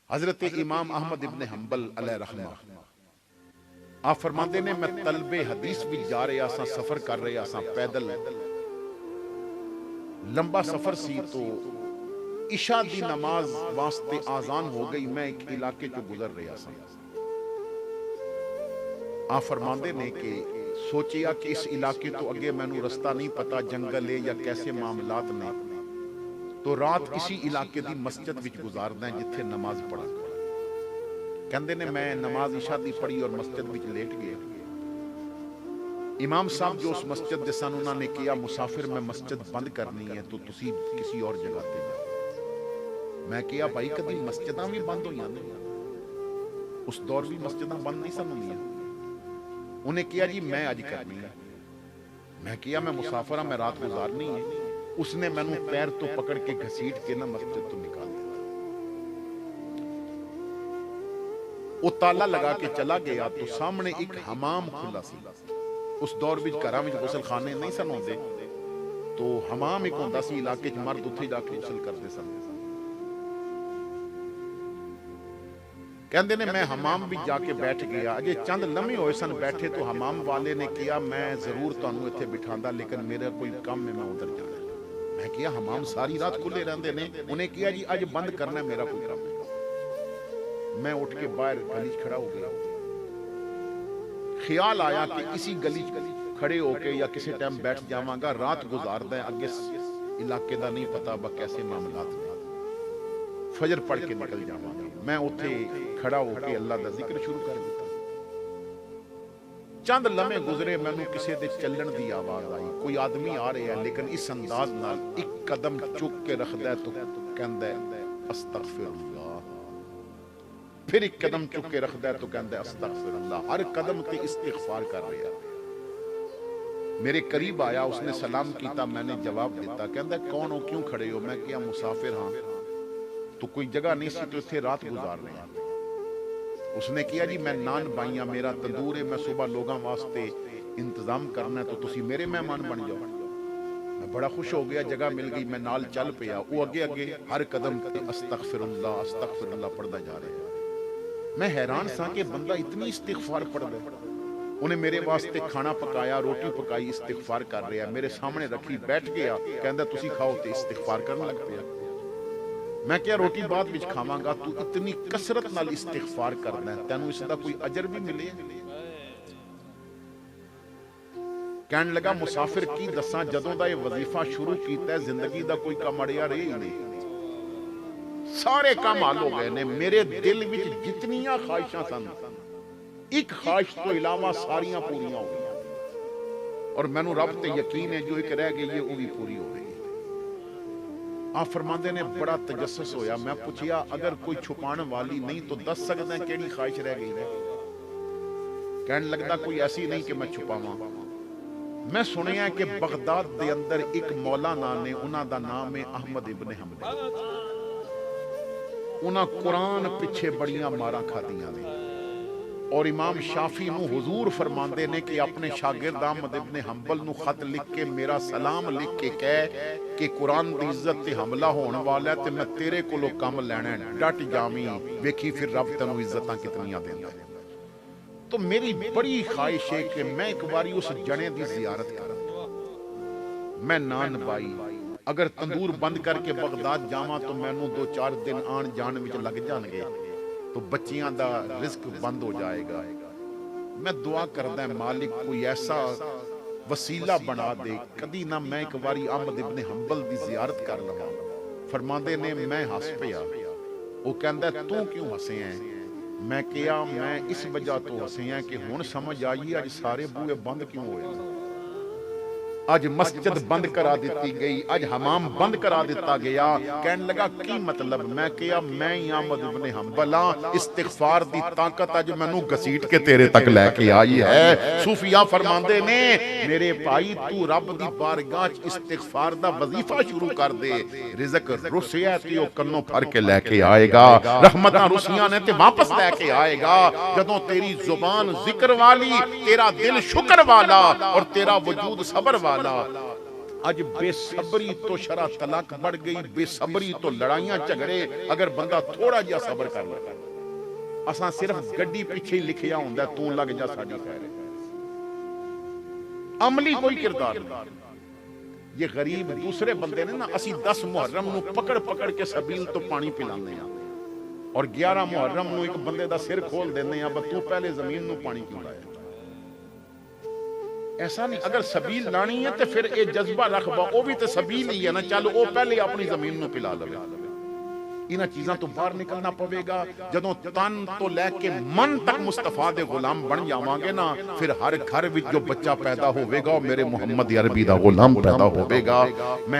हजरत इमाम अहमद इब्ने हंबल अलैहि रहमा आप फरमाते ने मैं तलबे हदीस भी जा रहा सा, सफर कर रहा सा, पैदल लंबा सफर सी तो इशा दी नमाज वास्ते आजान हो गई। मैं एक इलाके चो गुजर रहा सा। आप फरमाते ने कि सोचिया कि इस इलाके तो अगे मैनू रस्ता नहीं पता, जंगल है या कैसे मामलात ने, तो रात किसी इलाके दी मस्जिद विच गुजारदा है जिथे नमाज पढ़ा। कहंदे ने मैं नमाज इशा दी पढ़ी और मस्जिद विच लेट गया। इमाम साहब जो उस मस्जिद दे सन उन्होंने कहा मुसाफिर मैं मस्जिद बंद करनी है तो तुसी किसी और जगह पे जाओ। मैं कहा भाई कभी मस्जिदां भी बंद हो जाने, उस दौर भी मस्जिदां बंद नहीं सन होंदियां। उन्हें कहा जी मैं अज करनी है। मैं कहा मैं मुसाफिर हाँ, मैं रात गुजारनी है। उसने मैनू पैर तो पकड़ के घसीट के ना मस्जिद तो निकाल दिया। वो ताला लगा के चला गया तो सामने एक हमाम खुला सी। उस दौर विच घरां विच गुसल खाने नहीं सन होंदे, तो हमाम एक होंदा सी इलाके च, मर्द उत्थे जाके गुसल करदे सन। कहंदे ने मैं हमाम भी जाके बैठ गया। अजे चंद लम्हे होए सन बैठे तो हमाम वाले ने कहा मैं जरूर तुहानू इत्थे बिठांदा, लेकिन मेरा कोई काम है, मैं उधर जाना। मैं कहा हमाम सारी रात खुले रहंदे ने। उन्हें कहा जी अज बंद करना, मेरा कोई काम है। मैं उठ के बाहर गली खड़ा हो गया। ख्याल आया कि इसी गली खड़े होके या किसी टाइम बैठ जावांगा, रात गुजारदा है, अगे इलाके दा नहीं पता बा कैसे मामलात ने, फजर पढ़ के निकल जावांगा। मैं उत्थे खड़ा होके अल्लाह दा जिक्र शुरू कर दिता। चंद लम्हे गुजरे, मैनू किसी दे चलण दी आवाज आई। कोई आदमी आ रहा है, लेकिन इस अंदाज नाल एक कदम चुक के रखदा है तो कहंदा है अस्तगफिरुल्लाह, फिर एक कदम चुक के रखदा है तो कहंदा है अस्तगफिरुल्लाह। हर कदम ते इस्तिगफार कर रहा है। मेरे करीब आया, उसने सलाम किया, मैंने जवाब दिता। कहंदा कौन हो, क्यों खड़े हो? मैं कहा मुसाफिर हाँ। तो कोई जगह नहीं सी तो इत्थे रात गुजार रहे हैं। उसने कहा जी मैं नान बाइया, मेरा तंदूर है, मैं सुबह लोगों वास्ते इंतजाम करना है, तो तुसी मेरे मेहमान बन जाओ। मैं बड़ा खुश हो गया, जगह मिल गई, मैं नाल चल पिया। वो अगे अगे हर कदम अस्तगफिरुल्लाह अस्तगफिरुल्लाह पढ़दा जा रहा है। मैं हैरान सा कि बंदा इतनी इस्तिगफार पढ़दा है। उन्हें मेरे वास्ते खाना पकाया, रोटी पकाई, इस्तिगफार कर रहा है, मेरे सामने रखी, बैठ गया। कहंदा तुसी खाओ, ते इस्तिगफार करने लग पिया। मैं क्या रोटी बाद विच खावांगा, तू इतनी कसरत नाल इस्तिगफार करना है, तैनू इसदा कोई अजर भी मिले? कहने लगा मुसाफिर की दसा, जदों दा ये वजीफा शुरू कीता है जिंदगी दा कोई काम अड़िया रहे ही नहीं। सारे काम हल हो गए ने। मेरे दिल विच जितनियां ख्वाहिशां सन, एक ख्वाहिश तो इलावा सारियां पूरियां हो गई। और मैनू रब ते यकीन है जो एक रह गई है वो भी पूरी हो गई। आप फरमाते ने बड़ा तजस्सुस होया। मैं पूछिया अगर कोई छुपाने वाली नहीं तो दस सकदा है केड़ी ख्वाहिश रह गई है? कहने लगदा कोई ऐसी नहीं कि मैं छुपावां। मैं सुनिया कि बगदाद दे अंदर एक मौलाना ने, उन्हां दा नाम है अहमद इब्ने हंबल। उन्हां कुरान पिछे बड़ियां मारां खादियां ने। और इमाम शाफी नू हुजूर फरमांदे ने कि अपने शागिर्द अहमद इब्ने हंबल नू खत लिख के मेरा सलाम लिख के कह कि कुरान दी इज्जत ते हमला होने वाला है, ते मैं तेरे कोलों काम लेना है, डट जावी, वेखी फिर रब तैनू इज्जतां कितनियां देंदा है। तो मेरी बड़ी ख्वाहिश है कि मैं एक बारी उस जने दी जियारत करा। मैं नान बाई अगर तंदूर बंद करके बगदाद जावां तो मैनू 2-4 दिन आन जान विच लग जाणगे, तो बच्चियां दा रिस्क बंद हो जाएगा। मैं दुआ करदा है मालिक कोई ऐसा वसीला बना दे, कदी ना मैं एक बारी अहमद इब्ने हंबल दी जियारत कर लवां। फरमांदे ने मैं हस पिया। वो कहंदा तू क्यों हसे है? मैं कहा मैं इस वजह तो हसे हैं कि हुण समझ आई अज सारे बूहे बंद क्यों होए। अज मस्जिद बंद करा दी गई, अज हमाम बंद करा दिता गया। कहने लगा की मतलब? मैं कहा मैं ही अहमद इब्ने हंबल हां, इस्तिगफार दी ताकत अज मैनू घसीट के तेरे तक लेके आई है। सूफिया फरमांदे ने मेरे भाई तू रब दी बारगाह च इस्तिगफार दा वजीफा शुरू कर दे, रिज़्क रुसिया ते ओ कन्नों फड़ के लेके आएगा, रहमतां रुसियां ने ते वापस लेके आएगा। जदों तेरी जुबान जिक्र वाली, तेरा दिल शुक्र वाला और तेरा वजूद सबर वाला, अज बेसब्री तो शरा तलाक बढ़ गई, बेसब्री तो लड़ाइयां झगड़े। अगर बंदा थोड़ा जिहा सबर कर ले, असां सिर्फ गड्डी पिछे ही लिखिया हुंदा तू लग जा साडी खैर है, अमली कोई किरदार नहीं। ये गरीब दूसरे बंदे ने ना, असी 10 मुहर्रम नूं पकड़ पकड़ के सबील तो पानी पिलाने और 11 मुहर्रम नूं एक बंदे दा सिर खोल देने आ, तू पहले जमीन नूं पानी क्यों लाया। ऐसा नहीं, अगर सबील लानी है तो फिर ये जज्बा रखबा, वो भी तो सबील ही है ना, चल वो पहले अपनी जमीन नूं पिला लवे। इन्हां चीज़ां तो बाहर निकलना पवेगा। जदों तन तो लैके मन तक मुस्तफा दे गुलाम बन जावांगे ना, फिर हर घर विच जो बच्चा पैदा होवेगा वो मेरे मुहम्मद अरबी दा गुलाम पैदा होवेगा। मैं